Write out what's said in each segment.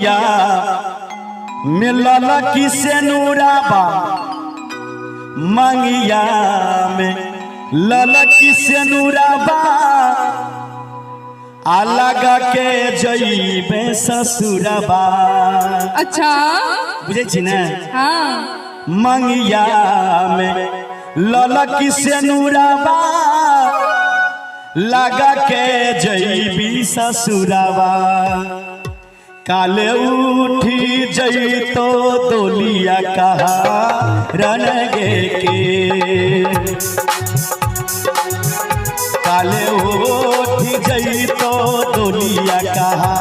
या मिलल किसे नूराबा मंगिया में लल किसे नूराबा अलग के जइबे ससुरबा। अच्छा बुझे छी ने? हाँ। मंगिया में लल किसे नूराबा लगा के जइबी ससुरबा। काले उठी जइतो दोलिया कहा रनगे के। काले उठी जइतो दोलिया कहा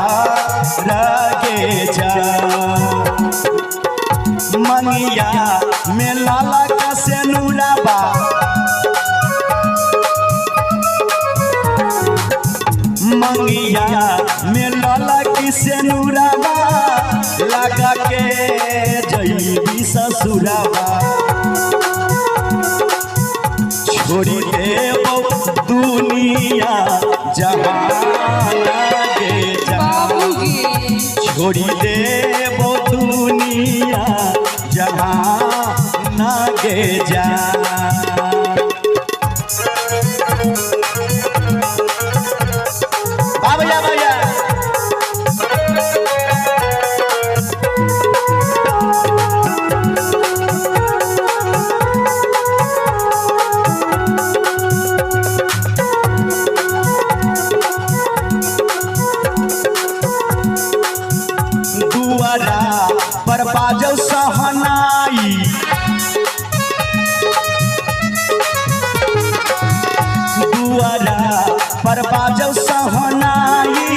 रगे जा। मंगिया में लाला का से नूराबा मंगिया में लाला किसे नूराबा लगा के जइबी ससुराबा। छोड़ी देबो दुनिया जहान लगे जा। छोड़ी देबो दुनिया जहान लगे जा। भैया भैया दुआरा पर बाजौ सहनाई दुआरा पर बाजौ सहनाई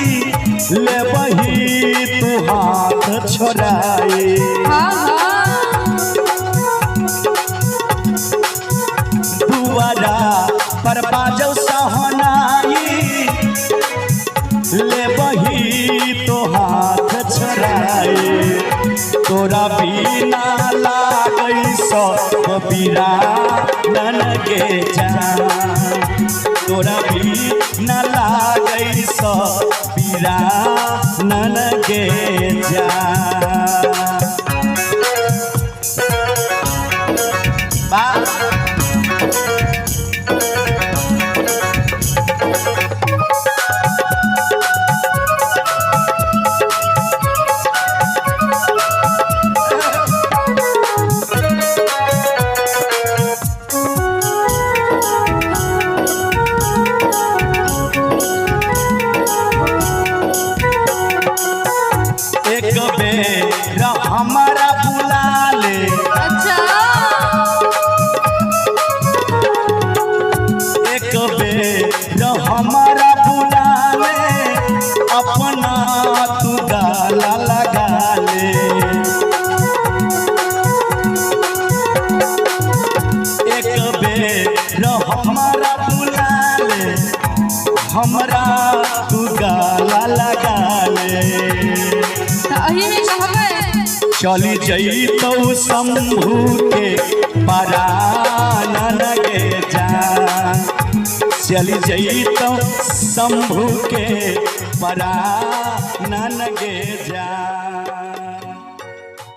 ले बही तू हाथ छोड़ाई। दुआरा पर बाजौ सहनाई ले बही तो हाथ छोड़ाई। तोरा बिना लागै सब बीरा ननगे जा। तोरा बिना लागै सब बीरा ननगे जा। एक बेर हमारा बुला ले। अच्छा एक बेर हमारा बुला ले अपना तू गाला लगा ले। एक बेर हमारा बुला ले हमरा तू गाला लगा ले। चली जइतो शंभू के परान लगे जा। चली जइतो शंभू के परान लगे जा।